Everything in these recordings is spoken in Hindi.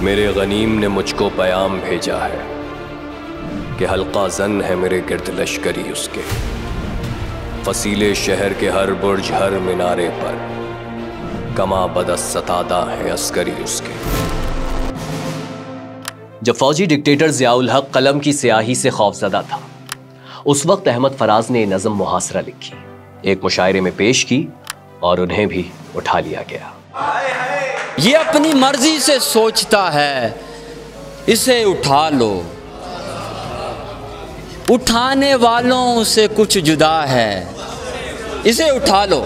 मेरे गनीम ने मुझको पैगाम भेजा है कि हल्का जन है मेरे गिर्द लश्करी उसके, फसीले शहर के हर बुर्ज हर मीनारे पर कमा बदस सतादा है अस्करी उसके। जब फौजी डिक्टेटर ज़ियाउल हक कलम की स्याही से खौफजदा था, उस वक्त अहमद फराज ने नज़म मुहासरा लिखी, एक मुशायरे में पेश की और उन्हें भी उठा लिया गया। ये अपनी मर्जी से सोचता है, इसे उठा लो, उठाने वालों से कुछ जुदा है, इसे उठा लो।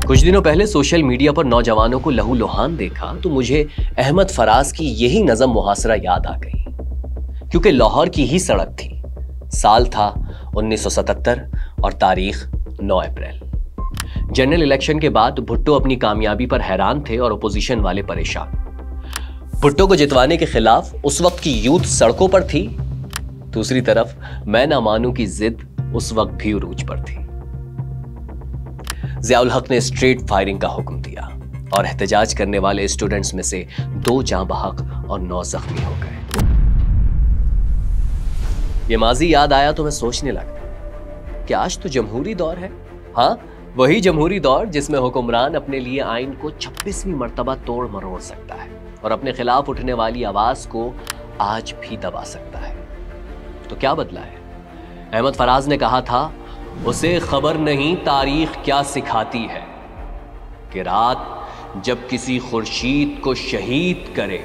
कुछ दिनों पहले सोशल मीडिया पर नौजवानों को लहूलुहान देखा तो मुझे अहमद फराज की यही नज़म मुहासरा याद आ गई, क्योंकि लाहौर की ही सड़क थी। साल था 1977 और तारीख 9 अप्रैल। जनरल इलेक्शन के बाद भुट्टो अपनी कामयाबी पर हैरान थे और अपोजिशन वाले परेशान। भुट्टो को जितवाने के खिलाफ उस वक्त की यूथ सड़कों पर थी, दूसरी तरफ मैं ना मानूं की जिद उस वक्त भी उरूज पर थी। ज़ियाउल हक ने स्ट्रेट फायरिंग का हुक्म दिया और एहतजाज करने वाले स्टूडेंट्स में से 2 जाँ बहक और 9 जख्मी हो गए। ये माजी याद आया तो मैं सोचने लगा कि आज तो जमहूरी दौर है। हाँ, वही जमहूरी दौर जिसमें हुक्मरान अपने लिए आइन को 26वीं मर्तबा तोड़ मरोड़ सकता है और अपने खिलाफ उठने वाली आवाज को आज भी दबा सकता है। तो क्या बदला है? अहमद फराज ने कहा था, उसे खबर नहीं तारीख क्या सिखाती है कि रात जब किसी खुर्शीद को शहीद करे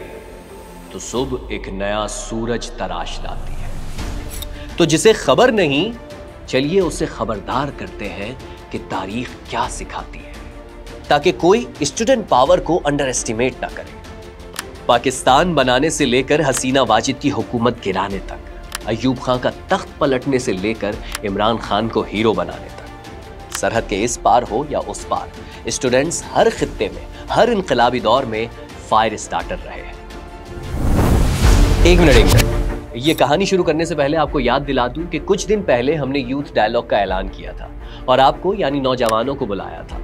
तो सुबह एक नया सूरज तराश लाती है। तो जिसे खबर नहीं, चलिए उसे खबरदार करते हैं कि तारीख क्या सिखाती है, ताकि कोई स्टूडेंट पावर को अंडर एस्टिमेट ना करे। पाकिस्तान बनाने से लेकर हसीना वाजिद की हुकूमत गिराने तक, अयूब खान का तख्त पलटने से लेकर इमरान खान को हीरो बनाने तक, सरहद के इस पार हो या उस पार, स्टूडेंट्स हर खित्ते में, हर इनकलाबी दौर में फायर स्टार्टर रहे हैं। एक मिनट, ये कहानी शुरू करने से पहले आपको याद दिला दूं कि कुछ दिन पहले हमने यूथ डायलॉग का ऐलान किया था और आपको यानी नौजवानों को बुलाया था।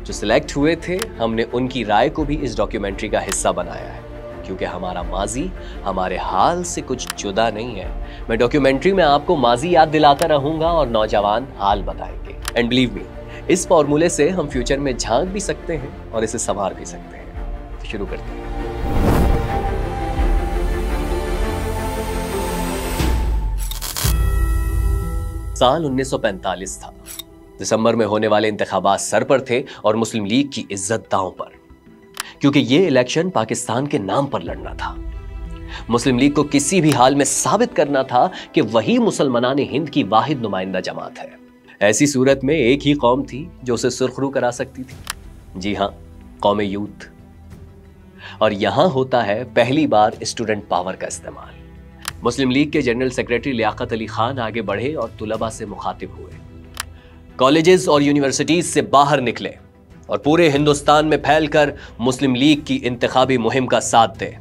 जो सिलेक्ट हुए थे, हमने उनकी राय को भी इस डॉक्यूमेंट्री का हिस्सा बनाया है, क्योंकि हमारा माजी हमारे हाल से कुछ जुदा नहीं है। मैं डॉक्यूमेंट्री में आपको माजी याद दिलाता रहूंगा और नौजवान हाल बताएंगे। एंड बिलीव मी, इस फॉर्मूले से हम फ्यूचर में झांक भी सकते हैं और इसे संवार भी सकते हैं। तो शुरू करते हैं। साल 1945 था। दिसंबर में होने वाले इंतखाबात सर पर थे और मुस्लिम लीग की इज्जत दांव पर, क्योंकि ये इलेक्शन पाकिस्तान के नाम पर लड़ना था। मुस्लिम लीग को किसी भी हाल में साबित करना था कि वही मुसलमानान हिंद की वाहिद नुमाइंदा जमात है। ऐसी सूरत में एक ही कौम थी जो उसे सुर्खरू करा सकती थी। जी हां, कौम यूथ। और यहां होता है पहली बार स्टूडेंट पावर का इस्तेमाल। मुस्लिम लीग के जनरल सेक्रेटरी लियाकत अली खान आगे बढ़े और तुलबा से मुखातिब हुए। कॉलेजेस और यूनिवर्सिटीज से बाहर निकले और पूरे हिंदुस्तान में फैलकर मुस्लिम लीग की इंतखाबी मुहिम का साथ दे।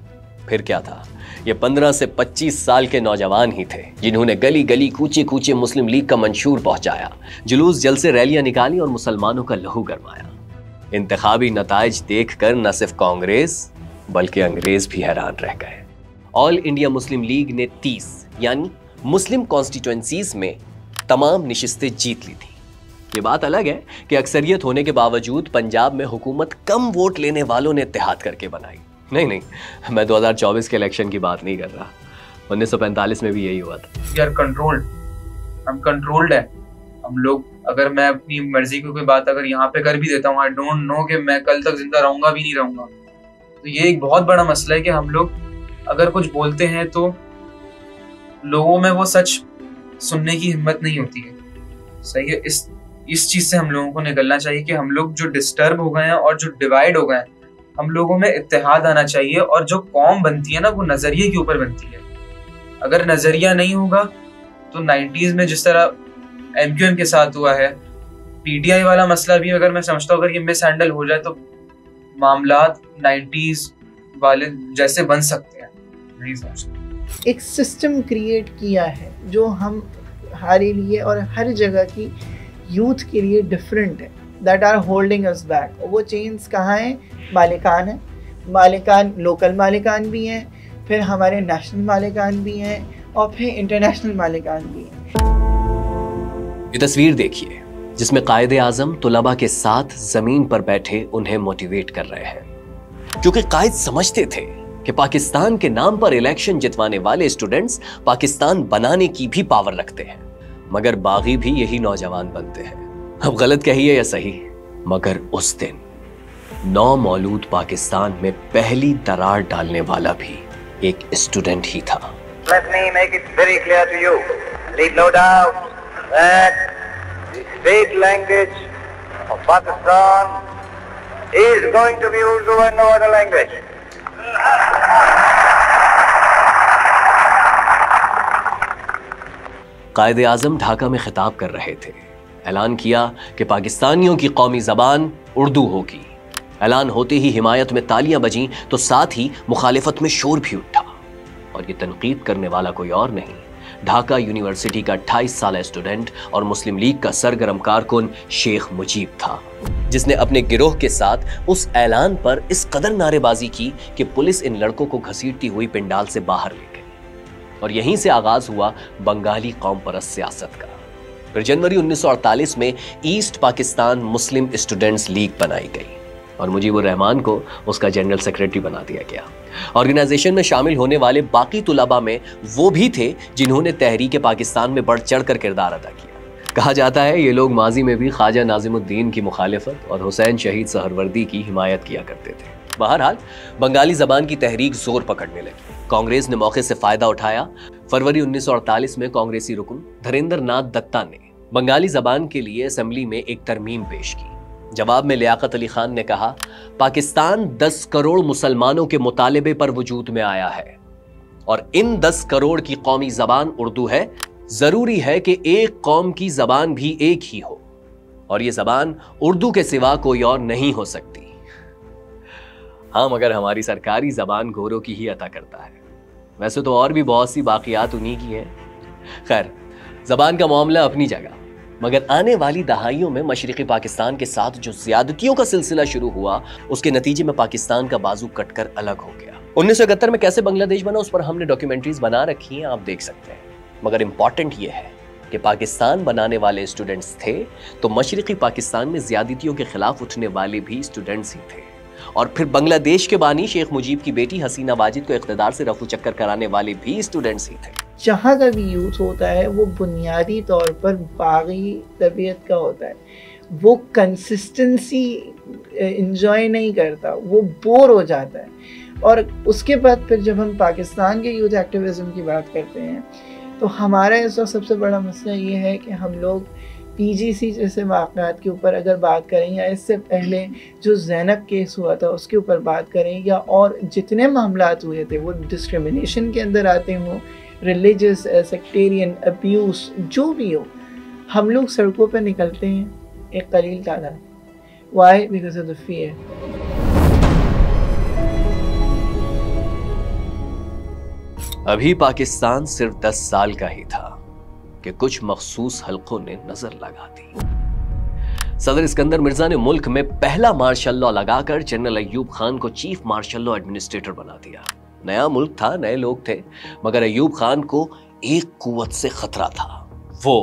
फिर क्या था, ये 15 से 25 साल के नौजवान ही थे जिन्होंने गली गली कूचे कूचे मुस्लिम लीग का मंशूर पहुंचाया, जुलूस जलसे रैलियां निकाली और मुसलमानों का लहू गरमाया। इंतखाबी नताइज देखकर न सिर्फ कांग्रेस बल्कि अंग्रेज भी हैरान रह गए। ऑल इंडिया मुस्लिम लीग ने 30 यानी मुस्लिम कॉन्स्टिट्यूएंसीज में तमाम निशिस्तें जीत ली थी। ये बात अलग है कि अक्सरियत होने के बावजूद पंजाब में हुकूमत कम वोट लेने वालों ने इत्तेहाद करके बनाई। नहीं, मैं 2024 के इलेक्शन की बात नहीं कर रहा। 1945 में भी यही हुआ था। यार हम कंट्रोल्ड है। हम लोग, अगर मैं अपनी मर्जी की कोई बात अगर यहाँ पे कर भी देता हूँ, आई डोंट नो कि मैं कल तक जिंदा रहूंगा भी नहीं रहूंगा। तो ये एक बहुत बड़ा मसला है कि हम लोग अगर कुछ बोलते हैं तो लोगों में वो सच सुनने की हिम्मत नहीं होती है। सही है, इस चीज से हम लोगों को निकलना चाहिए कि हम लोग जो डिस्टर्ब हो गए हैं और जो डिवाइड हो गए हैं, हम लोगों में इत्तेहाद आना चाहिए। और जो कौम बनती है ना, वो नजरिए के ऊपर बनती है। अगर नजरिया नहीं होगा तो 90s में जिस तरह MQM के साथ हुआ है, PTI वाला मसला भी अगर मैं समझता हूँ अगर ये मिस हैंडल हो जाए तो मामलात 90s वाले जैसे बन सकते हैं। नहीं समझता। एक सिस्टम क्रिएट किया है जो हम हमारे लिए और हर जगह की यूथ के लिए डिफरेंट है। that are holding us back. वो chains कहाँ हैं? मालिकान है, मालिकान लोकल मालिकान भी हैं, फिर हमारे नेशनल मालिकान भी हैं और फिर इंटरनेशनल मालिकान भी हैं। ये तस्वीर देखिए जिसमें कायदे आजम तुलबा के साथ जमीन पर बैठे उन्हें मोटिवेट कर रहे हैं, क्योंकि कायद समझते थे कि पाकिस्तान के नाम पर इलेक्शन जितवाने वाले स्टूडेंट्स पाकिस्तान बनाने की भी पावर रखते हैं, मगर बागी भी यही नौजवान बनते हैं। अब गलत कहिए या सही, मगर उस दिन नौमौलूद पाकिस्तान में पहली दरार डालने वाला भी एक स्टूडेंट ही था। Let me make it very clear to you. Leave no doubt that the state language of Pakistan is going to be Urdu and no other language. कायदे आजम ढाका में खिताब कर रहे थे। ऐलान किया कि पाकिस्तानियों की कौमी जबान उर्दू होगी। ऐलान होते ही हिमायत में तालियां बजीं तो साथ ही मुखालिफत में शोर भी उठा, और ये तनकीद करने वाला कोई और नहीं, ढाका यूनिवर्सिटी का 28 साल स्टूडेंट और मुस्लिम लीग का सरगर्म कारकुन शेख मुजीब था, जिसने अपने गिरोह के साथ उस ऐलान पर इस कदर नारेबाजी की कि पुलिस इन लड़कों को घसीटती हुई पिंडाल से बाहर ले गई। और यहीं से आगाज हुआ बंगाली कौम परस्त सियासत का। फिर जनवरी 1948 में east Pakistan Muslim students league बनाई गई और मुजीबुर रहमान को उसका जनरल सेक्रेटरी बना दिया गया। ऑर्गेनाइजेशन में शामिल होने वाले बाकी तुलबा में वो भी थे जिन्होंने तहरीक पाकिस्तान में बढ़ चढ़ कर किरदार अदा किया। कहा जाता है ये लोग माजी में भी ख्वाजा नाजिमुद्दीन की मुखालिफत और हुसैन शहीद सहरवर्दी की हिमायत किया करते थे। बहरहाल बंगाली जबान की तहरीक जोर पकड़ने लगी। कांग्रेस ने मौके से फायदा उठाया। फरवरी 1948 में कांग्रेसी रुकन धीरेंद्र नाथ दत्ता ने बंगाली जबान के लिए असेंबली में एक तरमीम पेश की। जवाब में लियाकत अली खान ने कहा, पाकिस्तान 10 करोड़ मुसलमानों के मुतालिबे पर वजूद में आया है और इन 10 करोड़ की कौमी जबान उर्दू है। जरूरी है कि एक कौम की जबान भी एक ही हो और यह जबान उर्दू के सिवा कोई और नहीं हो सकती। हाँ, मगर हमारी सरकारी जबान गोरों की ही अता करता है। वैसे तो और भी बहुत सी बाकियात उन्हीं की हैं। खैर, जबान का मामला अपनी जगह, मगर आने वाली दहाइयों में मशरिकी पाकिस्तान के साथ जो ज्यादतियों का सिलसिला शुरू हुआ, उसके नतीजे में पाकिस्तान का बाजू कटकर अलग हो गया। 1971 में कैसे बांग्लादेश बना उस पर हमने डॉक्यूमेंट्रीज बना रखी हैं, आप देख सकते हैं। मगर इंपॉर्टेंट यह है कि पाकिस्तान बनाने वाले स्टूडेंट्स थे तो मशरिकी पाकिस्तान में ज्यादतियों के खिलाफ उठने वाले भी स्टूडेंट्स ही थे। और फिर बांग्लादेश के बानी शेख मुजीब की बेटी हसीना वाजिद को इख्तिदार से रफू चक्कर कराने वाले भी स्टूडेंट्स ही थे। जहाँ का भी यूथ होता है वो बुनियादी तौर पर बागी तबीयत का होता है। वो कंसिस्टेंसी इंजॉय नहीं करता, वो बोर हो जाता है। और उसके बाद फिर जब हम पाकिस्तान के यूथ एक्टिविज्म की बात करते हैं तो हमारा इस वक्त सबसे बड़ा मसला ये है कि हम लोग PGC जैसे वाक़यात के ऊपर अगर बात करें या इससे पहले जो ज़ैनब केस हुआ था उसके ऊपर बात करें या और जितने मामलात हुए थे वो डिस्क्रिमिनेशन के अंदर आते हों, रिलीजियस सेक्टेरियन अब्यूज़ जो भी हो, हम लोग सड़कों पर निकलते हैं एक कलील तादाद। Why? Because of the fear. अभी पाकिस्तान सिर्फ 10 साल का ही था कि कुछ मखसूस हलकों ने नजर लगा दी। सदर इस्कंदर मिर्जा ने मुल्क में पहला मार्शल लॉ लगाकर जनरल अय्यूब खान को चीफ मार्शल लॉ एडमिनिस्ट्रेटर बना दिया। नया मुल्क था, नए लोग थे, मगर अय्यूब खान को एक कुव्वत से खतरा था। वो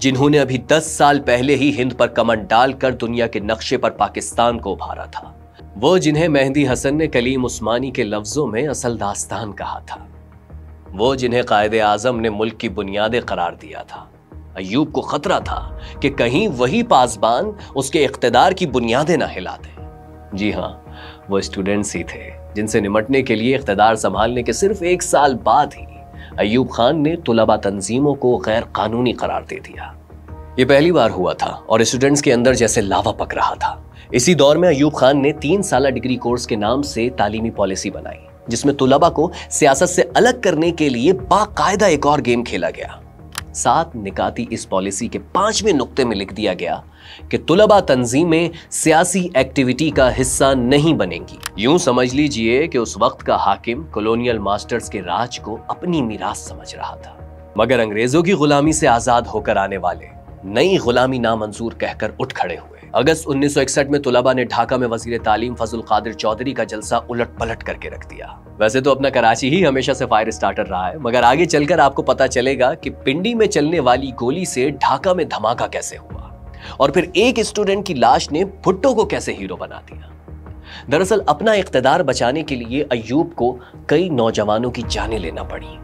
जिन्होंने अभी 10 साल पहले ही हिंद पर कमर डालकर दुनिया के नक्शे पर पाकिस्तान को उभारा था। वो जिन्हें मेहदी हसन ने कलीम उस्मानी के लफ्जों में असल दास्तान कहा था। वो जिन्हें कायदे आजम ने मुल्क की बुनियादें करार दिया था। अय्यूब को खतरा था कि कहीं वही पासबान उसके इख्तिदार की बुनियादें ना हिला दें। जी हाँ, वो स्टूडेंट्स ही थे जिनसे निमटने के लिए इख्तिदार संभालने के सिर्फ 1 साल बाद ही अय्यूब खान ने तुलबा तंजीमों को गैर कानूनी करार दे दिया। ये पहली बार हुआ था और स्टूडेंट्स के अंदर जैसे लावा पक रहा था। इसी दौर में अय्यूब खान ने 3 साला डिग्री कोर्स के नाम से तालीमी पॉलिसी बनाई, जिसमें तुलबा को सियासत से अलग करने के लिए बाकायदा एक और गेम खेला गया। 7 निकाती इस पॉलिसी के 5वें नुक्ते में लिख दिया गया कि तुलबा तंजीमें सियासी एक्टिविटी का हिस्सा नहीं बनेंगी। यूं समझ लीजिए कि उस वक्त का हाकिम कॉलोनियल मास्टर्स के राज को अपनी मीरास समझ रहा था, मगर अंग्रेजों की गुलामी से आजाद होकर आने वाले नई गुलामी नामंजूर कहकर उठ खड़े हुए। अगस्त 1961 में तुलबा ने ढाका में वजीर तालीम फजल कादिर चौधरी का जलसा उलट पलट करके रख दिया। वैसे तो अपना कराची ही हमेशा से फायर स्टार्टर रहा है, मगर आगे चलकर आपको पता चलेगा कि पिंडी में चलने वाली गोली से ढाका में धमाका कैसे हुआ और फिर एक स्टूडेंट की लाश ने भुट्टो को कैसे हीरो बना दिया। दरअसल अपना इख्तिदार बचाने के लिए अय्यूब को कई नौजवानों की जानें लेना पड़ी।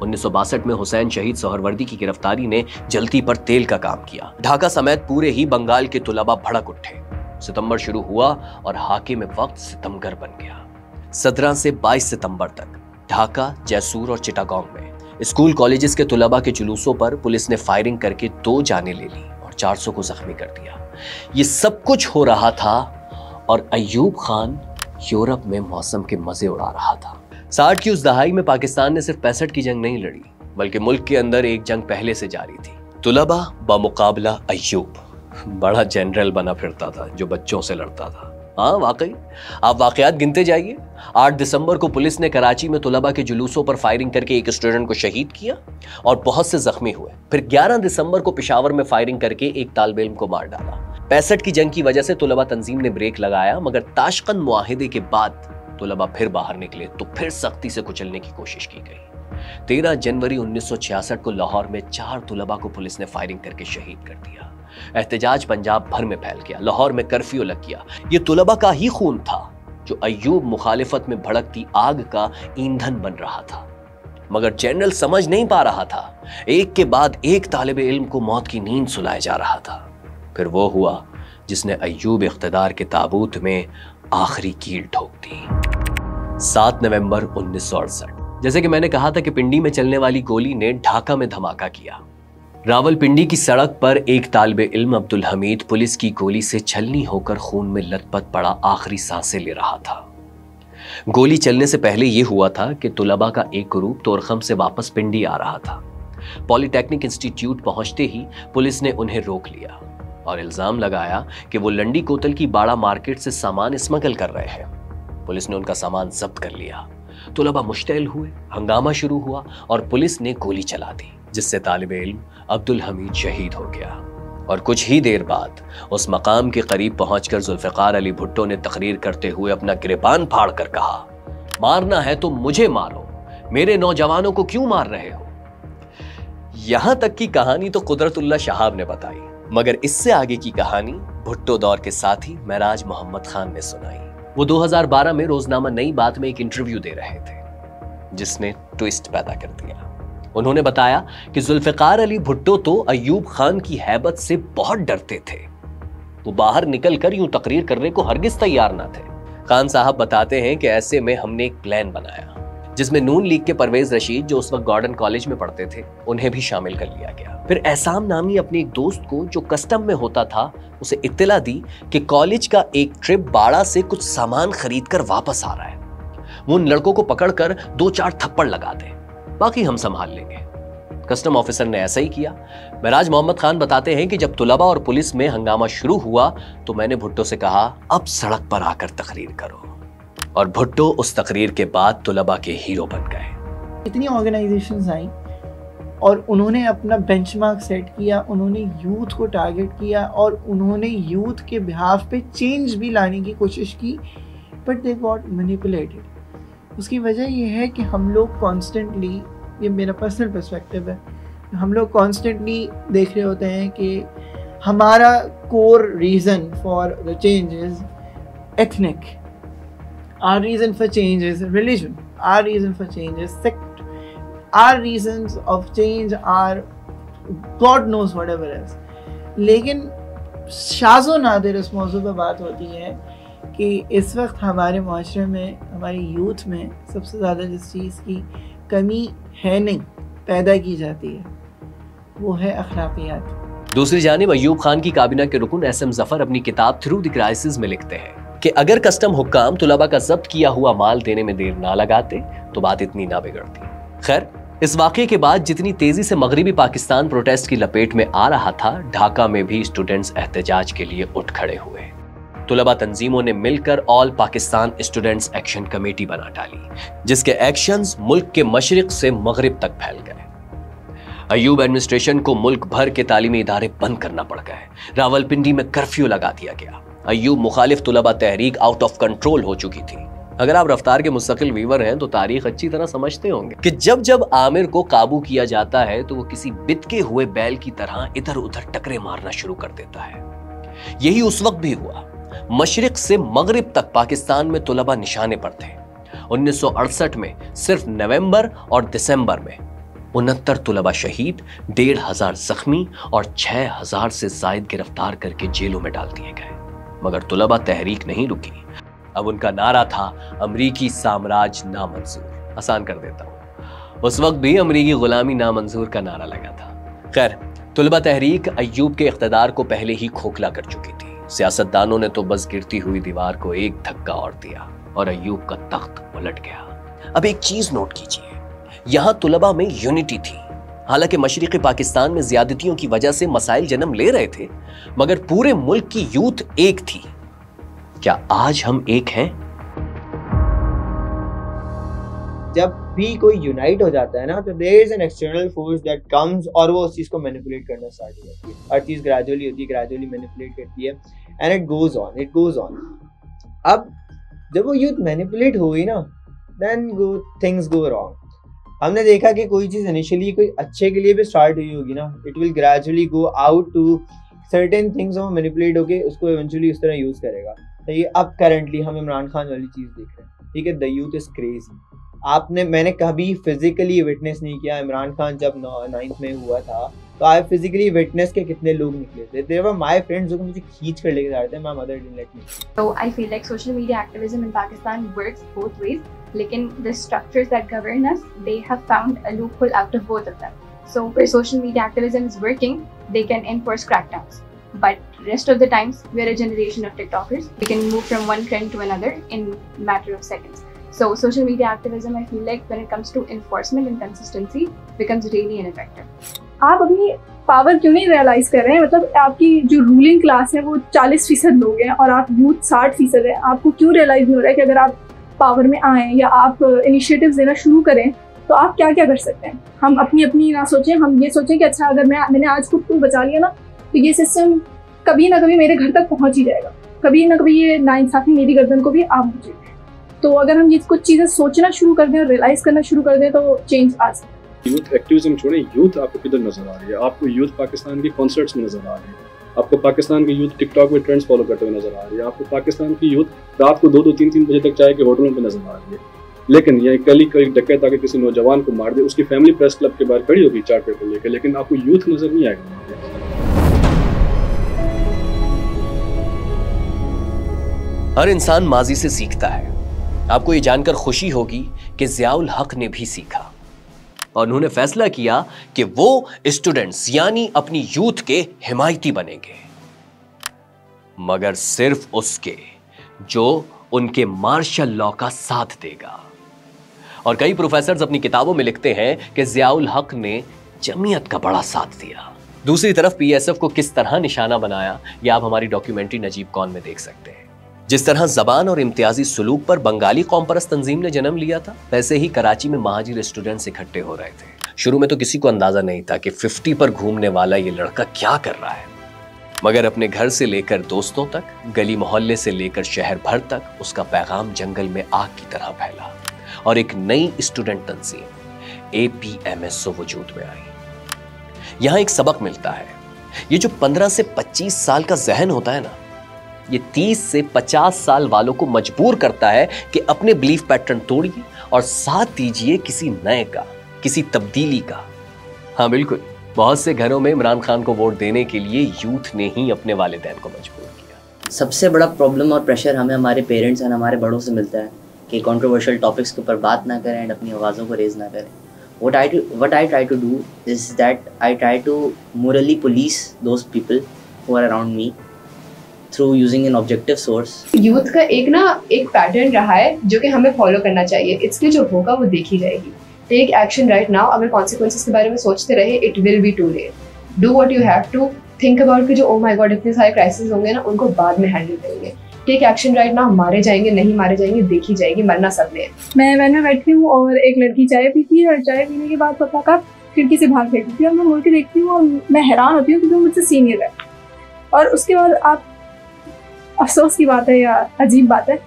1962 में हुसैन शहीद सोहरवर्दी की गिरफ्तारी ने जलती पर तेल का काम किया। ढाका समेत पूरे ही बंगाल के तुलबा भड़क उठे। सितंबर शुरू हुआ और हाकिम वक्त सितमगर बन गया। 17 से 22 सितंबर तक ढाका, जैसूर और चिटागोंग में स्कूल कॉलेजेस के तुलबा के जुलूसों पर पुलिस ने फायरिंग करके 2 जानें ले ली और 400 को जख्मी कर दिया। ये सब कुछ हो रहा था और अय्यूब खान यूरोप में मौसम के मजे उड़ा रहा था। 60 की उस दहाई में पाकिस्तान ने सिर्फ 65 की जंग नहीं लड़ी, बल्कि मुल्क के अंदर एक जंग पहले से जारी थी। तुलबा बमुकाबला अय्यूब बड़ा जनरल बना फिरता था जो बच्चों से लड़ता था। हाँ वाकई, आप वाकयात गिनते जाइए। 8 दिसंबर को पुलिस ने कराची में तुलबा के जुलूसों पर फायरिंग करके एक स्टूडेंट को शहीद किया और बहुत से जख्मी हुए। फिर 11 दिसंबर को पेशावर में फायरिंग करके एक तालिब इल्म को मार डाला। 65 की जंग की वजह से तुलबा तंजीम ने ब्रेक लगाया, मगर ताशकंद मुआहिदे के बाद तुलबा फिर बाहर निकले तो फिर सख्ती से कुचलने की कोशिश की गई। 13 जनवरी 1966 को लाहौर में 4 तुलबा को पुलिस ने फायरिंग करके शहीद कर दिया। एहतजाज पंजाब भर में फैल गया। लाहौर में कर्फ्यू लग गया। ये तुलबा का ही खून था जो अय्यूब मुखालिफत में भड़कती आग का ईंधन बन रहा था, मगर जनरल समझ नहीं पा रहा था। एक के बाद एक तालिब इल्म को मौत की नींद सुलाया जा रहा था। फिर वो हुआ जिसने अय्यूब इख्तिदार के ताबूत में आखिरी कील ठोक दी। 7 नवंबर 1968। जैसे कि मैंने कहा था कि पिंडी में चलने वाली गोली ने ढाका में धमाका किया। रावलपिंडी की सड़क पर एक तालिबे इल्म अब्दुल हमीद पुलिस की गोली से छलनी होकर खून में लथपथ पड़ा आखिरी सांसें ले रहा था। गोली चलने से पहले यह हुआ था कि तुलबा का एक ग्रुप तोरखम से वापस पिंडी आ रहा था। पॉलिटेक्निक इंस्टीट्यूट पहुंचते ही पुलिस ने उन्हें रोक लिया और इल्जाम लगाया कि वो लंडी कोतल की बाड़ा मार्केट से सामान स्मगल कर रहे हैं। पुलिस ने उनका सामान जब्त कर लिया। तुलबा मुश्तइल हुए, हंगामा शुरू हुआ और पुलिस ने गोली चला दी, जिससे तालिबे इल्म अब्दुल हमीद शहीद हो गया। और कुछ ही देर बाद उस मकाम के करीब पहुंचकर जुल्फिकार अली भुट्टो ने तकरीर करते हुए अपना गिरेबान फाड़ कर कहा, मारना है तो मुझे मारो, मेरे नौजवानों को क्यों मार रहे हो। यहां तक की कहानी तो कुदरतुल्लाह शहाब ने बताई, मगर इससे आगे की कहानी भुट्टो दौर के साथी महराज मोहम्मद खान ने सुनाई। वो 2012 में रोजनामा नई बात में एक इंटरव्यू दे रहे थे, जिसने ट्विस्ट पैदा कर दिया। उन्होंने बताया कि जुल्फिकार अली भुट्टो तो अय्यूब खान की हैबत से बहुत डरते थे। वो बाहर निकलकर यूं तकरीर करने को हरगिज तैयार ना थे। खान साहब बताते हैं कि ऐसे में हमने एक प्लान बनाया, जिसमें नून लीग के परवेज रशीद, जो उस वक्त गॉर्डन कॉलेज में पढ़ते थे, उन्हें भी शामिल कर लिया गया। फिर एहसाम नामी अपने एक दोस्त को, जो कस्टम में होता था, उसे इत्तला दी कि कॉलेज का एक ट्रिप बाड़ा से कुछ सामान खरीद कर वापस आ रहा है। वो उन लड़कों को पकड़कर 2-4 थप्पड़ लगा दे, बाकी हम संभाल लेंगे। कस्टम ऑफिसर ने ऐसा ही किया। महराज मोहम्मद खान बताते हैं कि जब तुलबा और पुलिस में हंगामा शुरू हुआ तो मैंने भुट्टो से कहा, अब सड़क पर आकर तकरीर करो। और भुट्टो उस तकरीर के बाद तुलबा के हीरो बन गए। इतनी ऑर्गेनाइजेशंस आई और उन्होंने अपना बेंचमार्क सेट किया, उन्होंने यूथ को टारगेट किया और उन्होंने यूथ के बिहाफ पे चेंज भी लाने की कोशिश की, बट दे गॉट मैनिपुलेटेड। उसकी वजह यह है कि हम लोग कॉन्स्टेंटली, ये मेरा पर्सनल पर्सपेक्टिव है, हम लोग कॉन्स्टेंटली देख रहे होते हैं कि हमारा core reason for the change is ethnic, our reason for change is religion, our reason for change is sect, our reasons of change are God knows whatever else। लेकिन शाज़ो नादिर इस मौजू पर बात होती है कि इस वक्त हमारे माशरे में, हमारी यूथ में सबसे ज़्यादा जिस चीज़ की कमी है नहीं पैदा की जाती है, वो है अखलाकियात। दूसरी जानिब अय्यूब खान की काबिना के रुकन एस एम जफर अपनी किताब थ्रू द क्राइसिस में लिखते हैं कि अगर कस्टम हुक्काम तुलबा का जब्त किया हुआ माल देने में देर ना लगाते तो बात इतनी ना बिगड़ती। खैर, इस वाक़े के बाद जितनी तेजी से मगरिबी पाकिस्तान प्रोटेस्ट की लपेट में आ रहा था, ढाका में भी स्टूडेंट्स एहतजाज के लिए उठ खड़े हुए। तुलबा तंजीमों ने मिलकर all Pakistan students action committee बना डाली, जिसके एक्शंस मुल्क के मशरिक से मगरिब तक फैल गए। अय्यूब एडमिनिस्ट्रेशन को मुल्क भर के तालीमी इदारे बंद करना पड़ गए। रावलपिंडी में कर्फ्यू लगा दिया गया। अय्यूब मुखालिफ तुलबा तहरीक आउट ऑफ कंट्रोल हो चुकी थी। अगर आप रफ्तार के मुस्तकिल व्यूअर हैं तो तारीख अच्छी तरह समझते होंगे कि जब जब आमिर को काबू किया जाता है तो वो किसी बितके हुए बैल की तरह इधर उधर टकरे मारना शुरू कर देता है। यही उस वक्त भी हुआ। मशरिक से मगरिब तक पाकिस्तान में तुलबा निशाने पर थे। 1968 में सिर्फ नवंबर और दिसंबर में 69 तुलबा शहीद, 1500 जख्मी और 6000 से जायद गिरफ्तार करके जेलों में डाल दिए गए। मगर तुलबा तहरीक नहीं रुकी। अब उनका नारा था अमरीकी साम्राज्य नामंजूर। आसान कर देता हूं, उस वक्त भी अमरीकी गुलामी नामंजूर का नारा लगा था। खैर, तुलबा तहरीक अय्यूब के इख्तिदार को पहले ही खोखला कर चुकी थी। सियासतदानों ने तो बस गिरती हुई दीवार को एक धक्का और दिया और अय्यूब का तख्त उलट गया। अब एक चीज नोट कीजिए, यहां तुलबा में यूनिटी थी। हालांकि मशरिकी पाकिस्तान में ज्यादतियों की वजह से मसाइल जन्म ले रहे थे, मगर पूरे मुल्क की यूथ एक थी। क्या आज हम एक हैं? जब भी कोई यूनाइट हो जाता है ना, तो there is an external force that comes और वो उस चीज को मैनिपुलेट करना स्टार्ट हो जाती है। हर चीज ग्रेजुअली होती है, ग्रेजुअली मैनिपुलेट करती है एंड इट गोज ऑन। अब जब वो यूथ मैनिपुलेट हो गई ना, देन थिंग्स गो रॉन्ग। हमने देखा कि कोई चीज इनिशियली कोई अच्छे के लिए भी स्टार्ट हुई होगी ना, it will gradually go out to certain things, वो मैनिपुलेट होके उसको इवेंचुअली उस तरह यूज करेगा। तो ये अब करंटली हम इमरान खान वाली चीज देख रहे हैं, ठीक है। The youth is crazy. मैंने कभी फिजिकली विटनेस नहीं किया। इमरान खान जब 9th में हुआ था तो आई फिजिकली विटनेस के कितने लोग निकले थे। देयर वर माय फ्रेंड्स जो मुझे खींच कर लेके जा रहे थे। My mother didn't let me. So I feel like social media activism in Pakistan works both ways. लेकिन the structures that govern us, they have found a loophole out of both of them. So where social media activism is working, they can enforce crackdowns. But rest of the times, we are a generation of TikTokers. We can move from one trend to another in a matter of seconds. So social media activism, I feel like when it comes to enforcement and consistency, becomes really ineffective. आप अपनी पावर क्यों नहीं रियलाइज कर रहे हैं? मतलब आपकी जो रूलिंग क्लास है वो 40% लोग हैं और आप यूथ 60% है। आपको क्यों रियलाइज नहीं हो रहा है कि अगर आप पावर में आए या आप इनिशिएटिव्स देना शुरू करें तो आप क्या क्या कर सकते हैं? हम अपनी ना सोचें, हम ये सोचें कि अच्छा अगर मैंने आज खुद को बचा लिया ना, तो ये सिस्टम कभी ना कभी मेरे घर तक पहुंच ही जाएगा। कभी ना कभी ये नाइंसाफी मेरी गर्दन को भी आप पहुंचेगी। तो अगर हम ये कुछ चीज़ें सोचना शुरू कर दें और रियलाइज करना शुरू कर दें तो चेंज आ सकता है। यूथ एक्टिविज्म छोड़े, यूथ आपको किधर नजर आ रही है? आपको यूथ पाकिस्तान की कॉन्सर्ट्स में नजर आ रही है, आपको पाकिस्तान की यूथ टिकटॉक में ट्रेंड्स फॉलो करते हुए नजर आ रही है, आपको पाकिस्तान की यूथ रात को 2-2, 3-3 बजे तक चाय के होटलों पे नजर आ रही है। लेकिन ये कल कोई डकैत आके किसी नौजवान को मार दे, उसकी फैमिली प्रेस क्लब के बाहर खड़ी होगी चार्ट पेपर लेकर, लेकिन आपको यूथ नजर नहीं आएगा। हर इंसान माजी से सीखता है। आपको ये जानकर खुशी होगी कि ज़ियाउल हक ने भी सीखा और उन्होंने फैसला किया कि वो स्टूडेंट्स यानी अपनी यूथ के हिमायती बनेंगे, मगर सिर्फ उसके जो उनके मार्शल लॉ का साथ देगा। और कई प्रोफेसर्स अपनी किताबों में लिखते हैं कि ज़ियाउल हक ने जमीयत का बड़ा साथ दिया। दूसरी तरफ पीएसएफ को किस तरह निशाना बनाया, यह आप हमारी डॉक्यूमेंट्री नजीब कौन में देख सकते हैं। जिस तरह जबान और इम्तियाजी सुलूक पर बंगाली कौम परस्त तंजीम ने जन्म लिया था, वैसे ही कराची में महाजिर स्टूडेंट्स इकट्ठे हो रहे थे। शुरू में तो किसी को अंदाजा नहीं था कि 50 पर घूमने वाला ये लड़का क्या कर रहा है, मगर अपने घर से लेकर दोस्तों तक, गली मोहल्ले से लेकर शहर भर तक उसका पैगाम जंगल में आग की तरह फैला और एक नई स्टूडेंट तंजीम APMSO वजूद में आई। यहां एक सबक मिलता है, ये जो 15 से 25 साल का जहन होता है ना, ये 30 से 50 साल वालों को मजबूर करता है कि अपने बिलीफ पैटर्न तोड़िए और साथ दीजिए किसी नए का, किसी तब्दीली का। हाँ बिल्कुल, बहुत से घरों में इमरान खान को वोट देने के लिए यूथ ने ही अपने वालिदैन को मजबूर किया। सबसे बड़ा प्रॉब्लम और प्रेशर हमें हमारे पेरेंट्स एंड हमारे बड़ों से मिलता है कि कंट्रोवर्शियल टॉपिक्स के ऊपर बात ना करें एंड अपनी आवाज़ों को रेज ना करें। What I try to do is that I try to morally police those people who are around me through using an objective source. Youth का एक पैटर्न रहा है जो कि हमें फॉलो करना चाहिए। इसके जो होगा वो देखी जाएगी। Take action right now. अगर कॉन्सिक्वेंसेस के बारे में सोचते रहे, it will be too late. Do what you have to. Think about कि जो ओ माय गॉड इतने सारे क्राइसिस होंगे ना, उनको बाद में हैंडल करेंगे। Take action right now. मारे जाएंगे नहीं मारे जाएंगे देखी जाएगी, मरना सबने। मैं वैन में बैठी हूँ और एक लड़की चाय पीती है और चाय पीने के बाद पता का खिड़की से बाहर फेंक देती हूँ और मैं मुड़ के देखती हूँ और मैं हैरान होती हूँ क्योंकि वो मुझसे सीनियर है। और उसके बाद आप, अफसोस की बात है या अजीब बात है,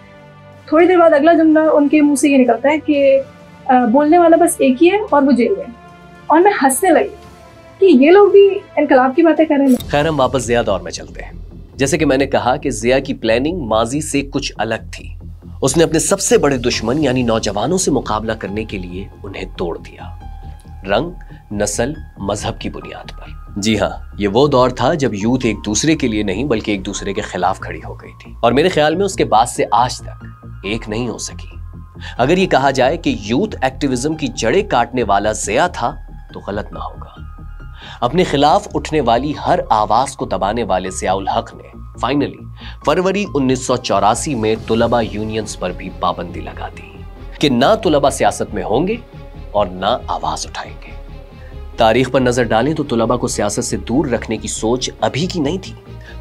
थोड़ी देर बाद अगला जुमला उनके मुंह से ये निकलता है कि बोलने वाला बस एक ही है और वो जेल में। और मैं हंसने लगी कि ये लोग भी इनकलाब की बातें कर रहे हैं। खैर, हम वापस ज़िया दौर में चलते हैं। जैसे कि मैंने कहा कि ज़िया की प्लानिंग माजी से कुछ अलग थी। उसने अपने सबसे बड़े दुश्मन यानी नौजवानों से मुकाबला करने के लिए उन्हें तोड़ दिया, रंग, नस्ल, मजहब की बुनियाद पर। जी हाँ, ये वो दौर था जब यूथ एक दूसरे के लिए नहीं बल्कि एक दूसरे के खिलाफ खड़ी हो गई थी। और मेरे ख्याल में उसके बाद से आज तक एक नहीं हो सकी। अगर ये कहा जाए कि यूथ एक्टिविज्म की जड़ें काटने वाला ज़िया था तो गलत ना होगा। अपने खिलाफ उठने वाली हर आवाज को दबाने वाले ज़ियाउल हक ने फाइनली फरवरी 1984 में तुलबा यूनियंस पर भी पाबंदी लगा दी कि ना तुलबा सियासत में होंगे और ना आवाज उठाएंगे। तारीख पर नजर डालें तो तुलबा को सियासत से दूर रखने की सोच अभी की नहीं थी।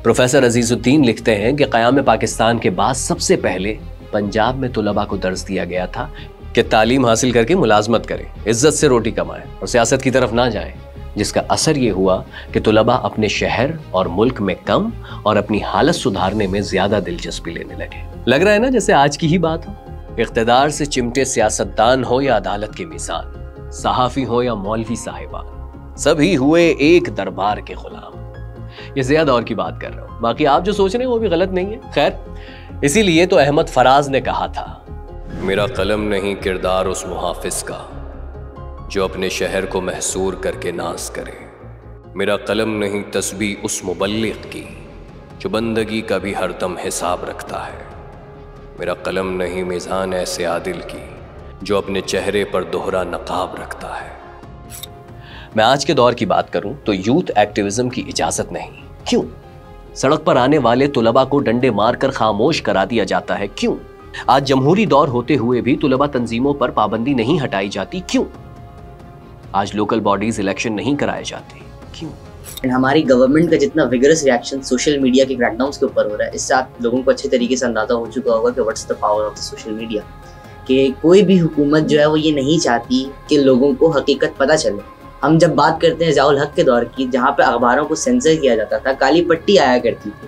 प्रोफेसर अजीजुद्दीन लिखते हैं कि क़याम पाकिस्तान के बाद सबसे पहले पंजाब में तुलबा को दर्ज दिया गया था कि तालीम हासिल करके मुलाजमत करें, इज्जत से रोटी कमाएं और सियासत की तरफ ना जाएं, जिसका असर ये हुआ कि तुलबा अपने शहर और मुल्क में कम और अपनी हालत सुधारने में ज्यादा दिलचस्पी लेने लगे। लग रहा है ना जैसे आज की ही बात हो। इख्तिदार से चिमटे सियासतदान हो या अदालत के मीज़ान, सहाफी हो या मौलवी साहिबान, सभी हुए एक दरबार के गुलाम। ये ज़िया दौर की बात कर रहा हूं, बाकी आप जो सोच रहे हैं वो भी गलत नहीं है। खैर, इसीलिए तो अहमद फराज ने कहा था, मेरा कलम नहीं किरदार उस मुहाफिज का जो अपने शहर को महसूर करके नाज करे। मेरा कलम नहीं तस्बीह उस मुबल्लिग की जो बंदगी का भी हरदम हिसाब रखता है। मेरा कलम नहीं मीज़ान ऐसे आदिल की जो अपने चेहरे पर दोहरा नकाब रखता है। मैं आज के दौर की बात करूं तो यूथ एक्टिविज्म की इजाजत नहीं। क्यों? सड़क पर आने वाले तुलबा को डंडे मारकर खामोश करा दिया जाता है। क्यों? आज जमहूरी दौर होते हुए भी तुलबा तंजीमों पर पाबंदी नहीं हटाई जाती। क्यों? आज लोकल बॉडीज इलेक्शन नहीं कराए जाते। क्यों? हमारी गवर्नमेंट का जितना विगरस रिएक्शन सोशल मीडिया के क्रैकडाउन्स के ऊपर हो रहा है, इससे आप लोगों को अच्छे तरीके से अंदाजा हो चुका होगा कि what's the power of social media. कि कोई भी हुकूमत जो है वो ये नहीं चाहती कि लोगों को हकीकत पता चले। हम जब बात करते हैं ज़ियाउल हक के दौर की, जहाँ पे अखबारों को सेंसर किया जाता था, काली पट्टी आया करती थी,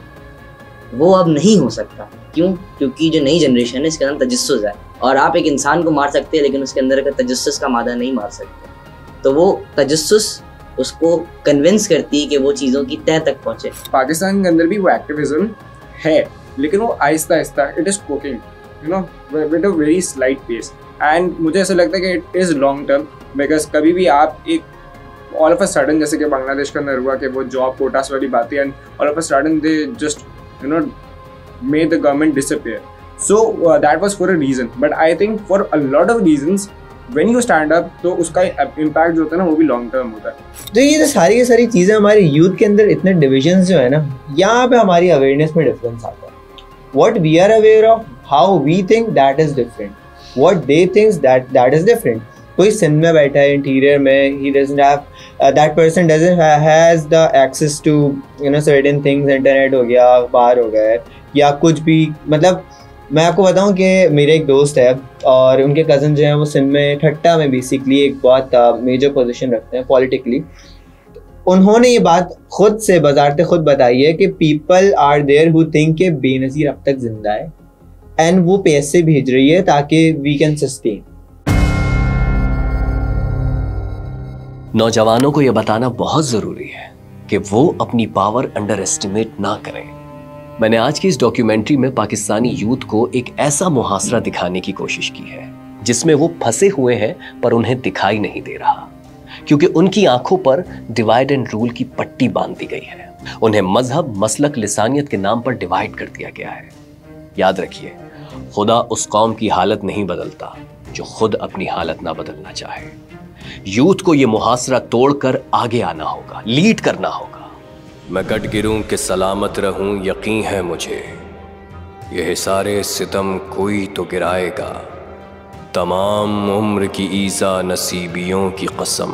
वो अब नहीं हो सकता। क्यों? क्योंकि जो नई जनरेशन है इसके अंदर तजस्सुस है, और आप एक इंसान को मार सकते हैं लेकिन उसके अंदर का तजस्सुस का मादा नहीं मार सकते। तो वो तजस्सुस उसको कन्विंस करती है कि वो चीज़ों की तह तक पहुँचे। पाकिस्तान के अंदर भी वो एक्टिविज्म है, लेकिन वो आहिस्ता आहिस्ता it is cooking, you know, with a very slight pace. And मुझे ऐसा लगता है कि it is long term, because कभी भी आप एक ऑल ऑफ अ सडन, जैसे कि बांग्लादेश के अंदर हुआ कि वो जॉब कोटास वाली बात है, and all of a sudden they just you know made the government disappear. So that was for a reason, but I think for a lot of reasons when you stand up तो उसका इम्पैक्ट जो होता है ना वो भी लॉन्ग टर्म होता है। तो ये जो सारी की सारी चीज़ें हमारे यूथ के अंदर इतने डिविजन्स जो है ना, यहाँ पे हमारी अवेयरनेस में डिफरेंस आता है। What we are aware of, how we think, that is different. What they think, that is different. कोई सिंध में बैठा है इंटीरियर में, he doesn't have that person doesn't has the access to you know certain things, internet हो गया, अखबार हो गया या कुछ भी। मतलब मैं आपको बताऊं कि मेरे एक दोस्त है और उनके कज़न जो हैं वो सिंध में ठट्टा में बेसिकली एक बहुत मेजर पोजीशन रखते हैं पॉलिटिकली। उन्होंने ये बात खुद से बजारते खुद बताई है कि people are there who think के बेनज़ीर अब तक जिंदा है एंड वो पैसे भेज रही है ताकि वी कैन सस्टेन। नौजवानों को यह बताना बहुत जरूरी है कि वो अपनी पावर अंडर एस्टिमेट ना करें। मैंने आज की इस डॉक्यूमेंट्री में पाकिस्तानी यूथ को एक ऐसा मुहासरा दिखाने की कोशिश की है जिसमें वो फंसे हुए हैं पर उन्हें दिखाई नहीं दे रहा, क्योंकि उनकी आंखों पर डिवाइड एंड रूल की पट्टी बांध दी गई है। उन्हें मजहब, मसलक, लिसानियत के नाम पर डिवाइड कर दिया गया है। याद रखिए, खुदा उस कौम की हालत नहीं बदलता जो खुद अपनी हालत ना बदलना चाहे। यूथ को यह मुहासरा तोड़कर आगे आना होगा, लीड करना होगा। मैं गट गिरूं कि सलामत रहूं, यकीन है मुझे यह सारे सितम कोई तो गिराएगा। तमाम उम्र की ईज़ा नसीबियों की कसम,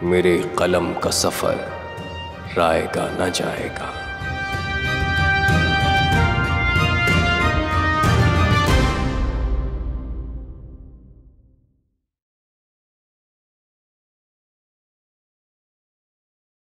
मेरे कलम का सफ़र राएगा न जाएगा।